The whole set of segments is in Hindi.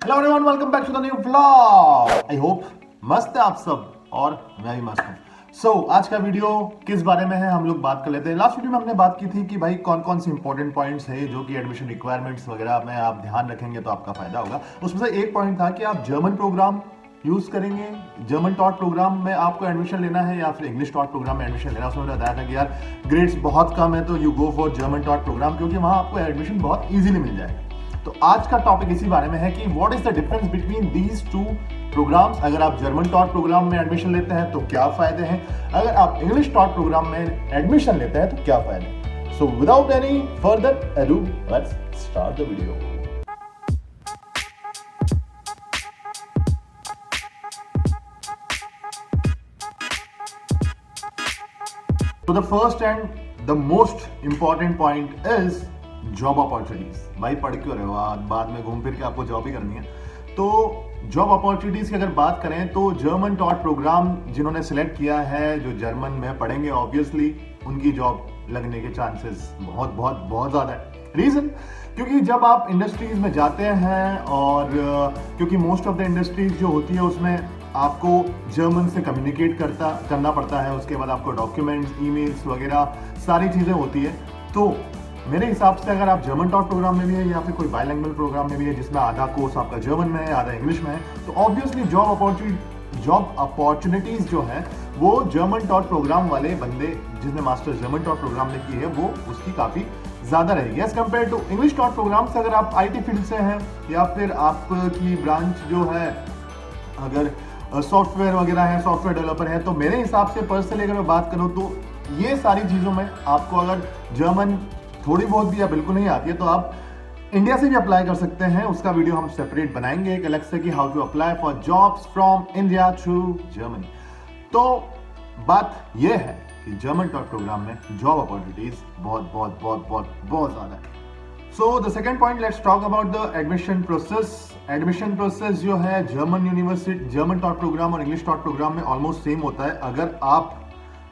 Hello everyone, welcome back to the new vlog. I hope मस्त है आप सब और मैं भी मस्त हूँ। सो आज का वीडियो किस बारे में है हम लोग बात कर लेते हैं। लास्ट वीडियो में हमने बात की थी कि भाई कौन कौन से इंपॉर्टेंट पॉइंट्स है जो कि एडमिशन रिक्वायरमेंट्स वगैरह में आप ध्यान रखेंगे तो आपका फायदा होगा। उसमें से एक पॉइंट था कि आप जर्मन प्रोग्राम यूज करेंगे, जर्मन टॉट प्रोग्राम में आपको एडमिशन लेना है या फिर इंग्लिश टॉट प्रोग्राम में एडमिशन लेना है। उसमें बताया था कि यार ग्रेड्स बहुत कम है तो you go for German taught program, क्योंकि वहां आपको एडमिशन बहुत इजीली मिल जाएगा। तो आज का टॉपिक इसी बारे में है कि what is the difference between these two programs. अगर आप जर्मन टॉट प्रोग्राम में एडमिशन लेते हैं तो क्या फायदे हैं, अगर आप इंग्लिश टॉट प्रोग्राम में एडमिशन लेते हैं तो क्या फायदे हैं। So without any further ado let's start the video. So the first and the most important point is job opportunities. भाई पढ़ क्यों रहे हो, बाद में घूम फिर के आपको जॉब ही करनी है। तो जॉब अपॉर्चुनिटीज की अगर बात करें तो जर्मन टॉट प्रोग्राम जिन्होंने सिलेक्ट किया है, जो जर्मन में पढ़ेंगे, ऑब्वियसली उनकी जॉब लगने के चांसेस बहुत बहुत बहुत ज्यादा है। रीजन क्योंकि जब आप इंडस्ट्रीज में जाते हैं और क्योंकि मोस्ट ऑफ द इंडस्ट्रीज जो होती है उसमें आपको जर्मन से कम्युनिकेट करना पड़ता है। उसके बाद आपको डॉक्यूमेंट्स, ईमेल्स वगैरह सारी चीजें होती है। तो मेरे हिसाब से अगर आप जर्मन टॉट प्रोग्राम में भी है या फिर कोई बाइलिंगुअल प्रोग्राम में भी है जिसमें आधा कोर्स आपका जर्मन में है आधा इंग्लिश में है, तो ऑब्वियसली जॉब अपॉर्चुनिटीज जो है वो जर्मन टॉट प्रोग्राम वाले बंदे जिसने मास्टर जर्मन टॉट प्रोग्राम में की है वो उसकी काफी ज्यादा रहेगी as compare to English taught program से। अगर आप आईटी फील्ड से हैं या फिर आपकी ब्रांच जो है अगर सॉफ्टवेयर वगैरह है, सॉफ्टवेयर डेवलपर है, तो मेरे हिसाब से पर्सनली अगर मैं बात करूं तो ये सारी चीजों में आपको अगर जर्मन थोड़ी बहुत भी या बिल्कुल नहीं आती है तो आप इंडिया से भी अप्लाई कर सकते हैं। उसका वीडियो हम सेपरेट बनाएंगे एक अलग से कि how to apply for jobs from India to Germany. तो बात यह है कि जर्मन टॉट प्रोग्राम में जॉब अपॉर्चुनिटीज बहुत बहुत बहुत बहुत बहुत ज्यादा है। So the second point, let's talk about the admission process. Admission process जो है German university, German taught program और इंग्लिश टॉट प्रोग्राम में ऑलमोस्ट सेम होता है। अगर आप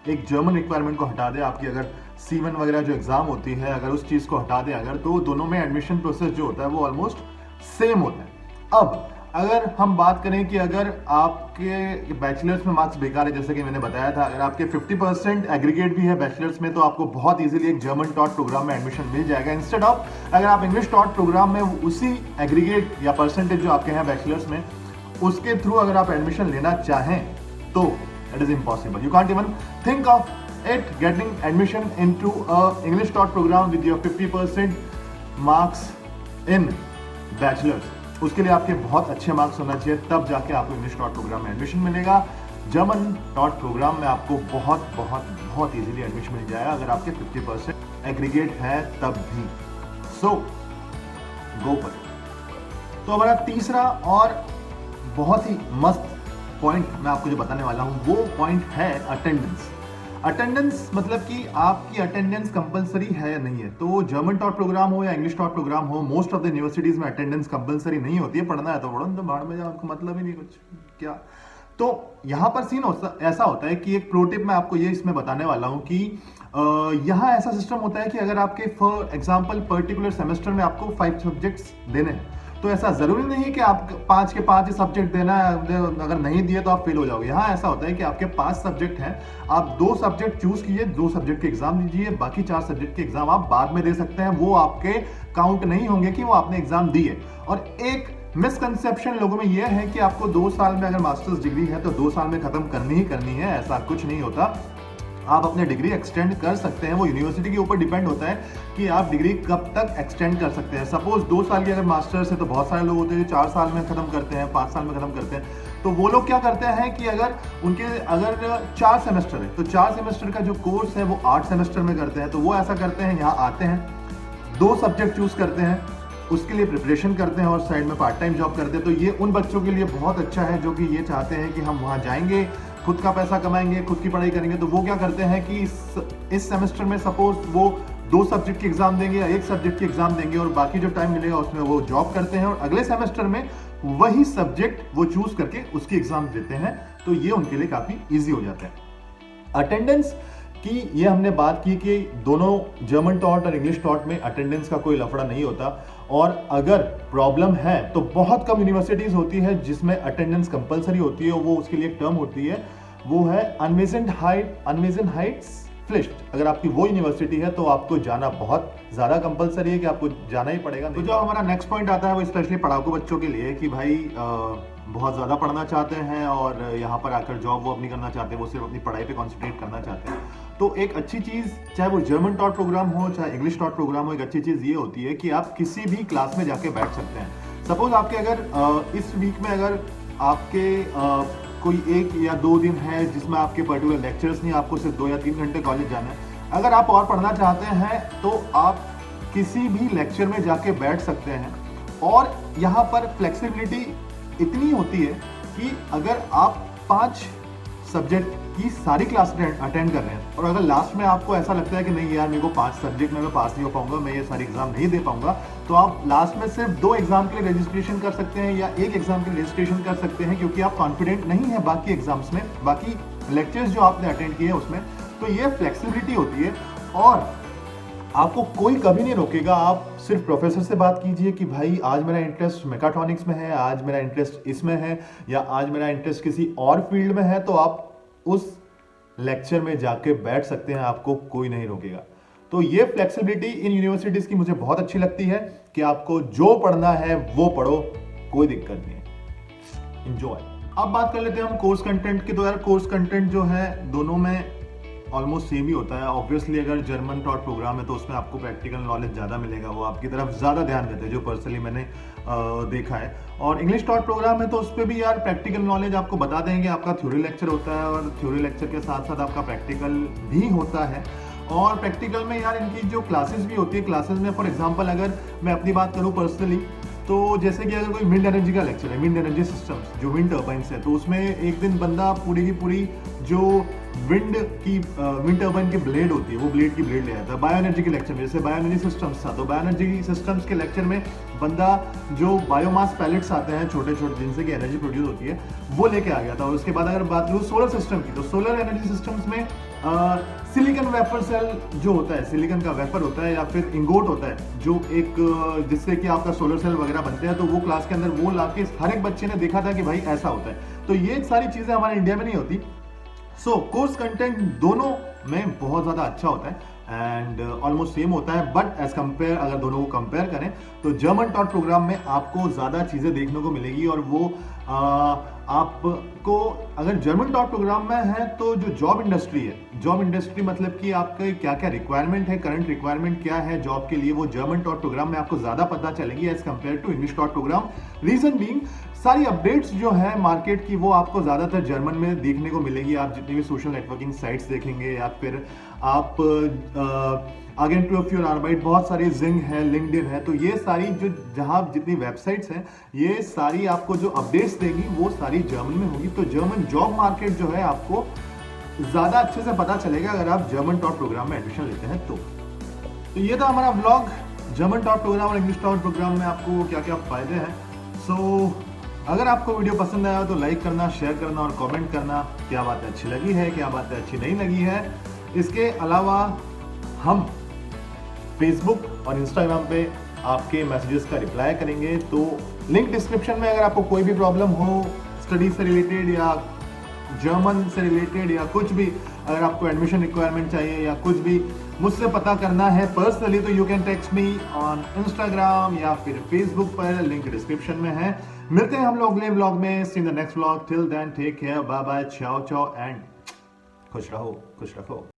एक जर्मन रिक्वायरमेंट को हटा दें, आपकी अगर C1 वगैरह जो एग्जाम होती है अगर उस चीज को हटा दें अगर, तो दोनों में एडमिशन प्रोसेस जो होता है वो ऑलमोस्ट सेम होता है। अब अगर हम बात करें कि अगर आपके बैचलर्स में मार्क्स बेकार है, जैसे कि मैंने बताया था, अगर आपके 50% एग्रीगेट भी है बैचलर्स में तो आपको बहुत इजीली एक जर्मन टॉट प्रोग्राम में एडमिशन मिल जाएगा। इंस्टेड ऑफ अगर आप इंग्लिश टॉट प्रोग्राम में उसी एग्रीगेट या परसेंटेज जो आपके हैं बैचलर्स में उसके थ्रू अगर आप एडमिशन लेना चाहें तो it is impossible. You can't even think of it getting admission into a English taught program with your 50% marks in bachelor's. उसके लिए आपके बहुत अच्छे मार्क्स होना चाहिए, तब जाके आपको इंग्लिश टॉट प्रोग्राम में एडमिशन मिलेगा। जर्मन टॉट प्रोग्राम में आपको बहुत बहुत बहुत इजीली एडमिशन मिल जाएगा अगर आपके 50% एग्रीगेट है तब भी। सो गो फॉर इट। तो हमारा तीसरा और बहुत ही मस्त पॉइंट मैं आपको जो बताने वाला हूं वो पॉइंट है अटेंडेंस। अटेंडेंस मतलब कि आपकी अटेंडेंस कंपलसरी है या नहीं है। तो जर्मन टॉट प्रोग्राम हो या इंग्लिश टॉट प्रोग्राम हो, मोस्ट ऑफ द यूनिवर्सिटीज में अटेंडेंस कंपलसरी नहीं होती है। पढ़ना है तो पढ़ो, तो बाहर में जाओ, उनको मतलब ही नहीं कुछ क्या। तो यहां पर सीन ऐसा होता है कि एक प्रो टिप मैं आपको ये इसमें बताने वाला हूं कि यहां ऐसा सिस्टम होता है कि अगर आपके फॉर एग्जाम्पल पर्टिकुलर सेमेस्टर में आपको 5 सब्जेक्ट्स देने हैं तो ऐसा जरूरी नहीं है कि आप 5 के 5 ही सब्जेक्ट देना है, अगर नहीं दिए तो आप फेल हो जाओगे। यहाँ ऐसा होता है कि आपके 5 सब्जेक्ट हैं, आप 2 सब्जेक्ट चूज कीजिए, 2 सब्जेक्ट के एग्जाम दीजिए, बाकी 4 सब्जेक्ट के एग्जाम आप बाद में दे सकते हैं। वो आपके काउंट नहीं होंगे कि वो आपने एग्जाम दी है। और एक मिसकंसेप्शन लोगों में यह है कि आपको 2 साल में अगर मास्टर्स डिग्री है तो 2 साल में खत्म करनी ही करनी है, ऐसा कुछ नहीं होता। आप अपने डिग्री एक्सटेंड कर सकते हैं, वो यूनिवर्सिटी के ऊपर डिपेंड होता है कि आप डिग्री कब तक एक्सटेंड कर सकते हैं। सपोज 2 साल की अगर मास्टर्स है तो बहुत सारे लोग होते हैं जो 4 साल में खत्म करते हैं, 5 साल में खत्म करते हैं। तो वो लोग क्या करते हैं कि अगर 4 सेमेस्टर है तो 4 सेमेस्टर का जो कोर्स है वो 8 सेमेस्टर में करते हैं। तो वो ऐसा करते हैं, यहाँ आते हैं, 2 सब्जेक्ट चूज करते हैं, उसके लिए प्रिपरेशन करते हैं और साइड में पार्ट टाइम जॉब करते हैं। तो ये उन बच्चों के लिए बहुत अच्छा है जो कि ये चाहते हैं कि हम वहाँ जाएंगे, खुद का पैसा कमाएंगे, खुद की पढ़ाई करेंगे। तो वो क्या करते हैं कि इस सेमेस्टर में सपोज वो 2 सब्जेक्ट की एग्जाम देंगे या 1 सब्जेक्ट की एग्जाम देंगे और बाकी जो टाइम मिलेगा उसमें वो जॉब करते हैं और अगले सेमेस्टर में वही सब्जेक्ट वो चूज करके उसकी एग्जाम देते हैं। तो ये उनके लिए काफी ईजी हो जाता है। अटेंडेंस की ये हमने बात की कि दोनों जर्मन टॉट और इंग्लिश टॉट में अटेंडेंस का कोई लफड़ा नहीं होता। और अगर प्रॉब्लम है तो बहुत कम यूनिवर्सिटीज होती है जिसमें अटेंडेंस कंपलसरी होती है, वो उसके लिए एक टर्म होती है, वो है अनविजन हाइट्स फ्लिश्ट। अगर आपकी वो यूनिवर्सिटी है तो आपको जाना बहुत ज्यादा कंपलसरी है कि आपको जाना ही पड़ेगा। तो जो हमारा नेक्स्ट पॉइंट आता है वो स्पेशली पढ़ाकू बच्चों के लिए कि भाई बहुत ज़्यादा पढ़ना चाहते हैं और यहाँ पर आकर जॉब वो अपनी करना चाहते हैं, वो सिर्फ अपनी पढ़ाई पे कॉन्सेंट्रेट करना चाहते हैं। तो एक अच्छी चीज़, चाहे वो जर्मन टॉट प्रोग्राम हो चाहे इंग्लिश टॉट प्रोग्राम हो, एक अच्छी चीज़ ये होती है कि आप किसी भी क्लास में जाके बैठ सकते हैं। सपोज आपके अगर इस वीक में अगर आपके कोई 1 या 2 दिन है जिसमें आपके पर्टिकुलर लेक्चर्स नहीं, आपको सिर्फ 2 या 3 घंटे कॉलेज जाना है, अगर आप और पढ़ना चाहते हैं तो आप किसी भी लेक्चर में जाके बैठ सकते हैं। और यहाँ पर फ्लेक्सिबिलिटी इतनी होती है कि अगर आप 5 सब्जेक्ट की सारी क्लास अटेंड कर रहे हैं और अगर लास्ट में आपको ऐसा लगता है कि नहीं यार मेरे को 5 सब्जेक्ट में मैं पास नहीं हो पाऊंगा, मैं ये सारी एग्जाम नहीं दे पाऊंगा, तो आप लास्ट में सिर्फ 2 एग्जाम के लिए रजिस्ट्रेशन कर सकते हैं या 1 एग्जाम के लिए रजिस्ट्रेशन कर सकते हैं, क्योंकि आप कॉन्फिडेंट नहीं है बाकी एग्जाम्स में, बाकी लेक्चर्स जो आपने अटेंड किए हैं उसमें। तो ये फ्लेक्सिबिलिटी होती है और आपको कोई कभी नहीं रोकेगा। आप सिर्फ प्रोफेसर से बात कीजिए कि भाई आज मेरा इंटरेस्ट मेकाट्रॉनिक्स में है, आज मेरा इंटरेस्ट इसमें है, या आज मेरा इंटरेस्ट किसी और फील्ड में है, तो आप उस लेक्चर में जाके बैठ सकते हैं, आपको कोई नहीं रोकेगा। तो ये फ्लेक्सिबिलिटी इन यूनिवर्सिटीज की मुझे बहुत अच्छी लगती है कि आपको जो पढ़ना है वो पढ़ो, कोई दिक्कत नहीं है, एंजॉय। अब बात कर लेते हैं हम कोर्स कंटेंट की। तो यार कोर्स कंटेंट जो है दोनों में ऑलमोस्ट सेम ही होता है। ऑब्वियसली अगर जर्मन टॉट प्रोग्राम है तो उसमें आपको प्रैक्टिकल नॉलेज ज़्यादा मिलेगा, वो आपकी तरफ ज़्यादा ध्यान देते हैं, जो पर्सनली मैंने देखा है। और इंग्लिश टॉट प्रोग्राम है तो उस पर भी यार प्रैक्टिकल नॉलेज आपको बता देंगे। आपका थ्योरी लेक्चर होता है और थ्योरी लेक्चर के साथ साथ आपका प्रैक्टिकल भी होता है। और प्रैक्टिकल में यार इनकी जो क्लासेस भी होती है, क्लासेस में फॉर एग्जांपल अगर मैं अपनी बात करूँ पर्सनली, तो जैसे कि अगर कोई विंड एनर्जी का लेक्चर है, विंड एनर्जी सिस्टम्स जो विंड टर्बाइंस है, तो उसमें एक दिन बंदा पूरी की पूरी जो विंड टर्बाइन की ब्लेड होती है वो ब्लेड की ब्लेड ले आता है। बायो एनर्जी के लेक्चर में जैसे बायो एनर्जी सिस्टम्स था, तो बायो एनर्जी सिस्टम्स के लेक्चर में बंदा जो बायोमास पैलेट्स आते हैं छोटे छोटे जिनसे कि एनर्जी प्रोड्यूस होती है वो लेके आ गया था। और उसके बाद अगर बात करूँ सोलर सिस्टम की, तो सोलर एनर्जी सिस्टम्स में सिलिकॉन वेफर सेल जो होता है, सिलिकॉन का वेफर होता है या फिर इंगोट होता है जो एक जिससे कि आपका सोलर सेल वगैरह बनते हैं, तो वो क्लास के अंदर वो लाके हर एक बच्चे ने देखा था कि भाई ऐसा होता है। तो ये सारी चीजें हमारे इंडिया में नहीं होती। सो कोर्स कंटेंट दोनों में बहुत ज़्यादा अच्छा होता है एंड ऑलमोस्ट सेम होता है, बट एज कंपेयर अगर दोनों को कंपेयर करें तो जर्मन टॉट प्रोग्राम में आपको ज़्यादा चीज़ें देखने को मिलेगी। और वो आपको अगर जर्मन टॉट प्रोग्राम में है तो जो जॉब इंडस्ट्री है, जॉब इंडस्ट्री मतलब कि आपके क्या क्या रिक्वायरमेंट है, करंट रिक्वायरमेंट क्या है जॉब के लिए, वो जर्मन टॉट प्रोग्राम में आपको ज़्यादा पता चलेगी as compare to English taught program. Reason being सारी अपडेट्स जो है मार्केट की वो आपको ज़्यादातर जर्मन में देखने को मिलेगी। आप जितनी भी सोशल नेटवर्किंग साइट्स देखेंगे या फिर आप अगेंटू ऑफ योर आर्बाइट, बहुत सारी जिंग है, लिंक्डइन है, तो ये सारी जो जहाँ जितनी वेबसाइट्स हैं ये सारी आपको जो अपडेट्स देगी वो सारी जर्मन में होगी। तो जर्मन जॉब मार्केट जो है आपको ज़्यादा अच्छे से पता चलेगा अगर आप जर्मन टॉट प्रोग्राम में एडमिशन लेते हैं तो ये था हमारा ब्लॉग जर्मन टॉट प्रोग्राम और इंग्लिश टॉट प्रोग्राम में आपको क्या क्या फ़ायदे हैं। सो अगर आपको वीडियो पसंद आया तो लाइक करना, शेयर करना और कमेंट करना, क्या बातें अच्छी लगी है, क्या बातें अच्छी नहीं लगी है। इसके अलावा हम फेसबुक और इंस्टाग्राम पे आपके मैसेजेस का रिप्लाई करेंगे, तो लिंक डिस्क्रिप्शन में। अगर आपको कोई भी प्रॉब्लम हो स्टडी से रिलेटेड या जर्मन से रिलेटेड या कुछ भी, अगर आपको एडमिशन रिक्वायरमेंट चाहिए या कुछ भी मुझसे पता करना है पर्सनली, तो you can text me on Instagram या फिर फेसबुक पर, लिंक डिस्क्रिप्शन में है। मिलते हैं हम लोग अगले व्लॉग में। See in the next vlog. Till then take care, bye bye, ciao ciao and खुश रहो, खुश रखो।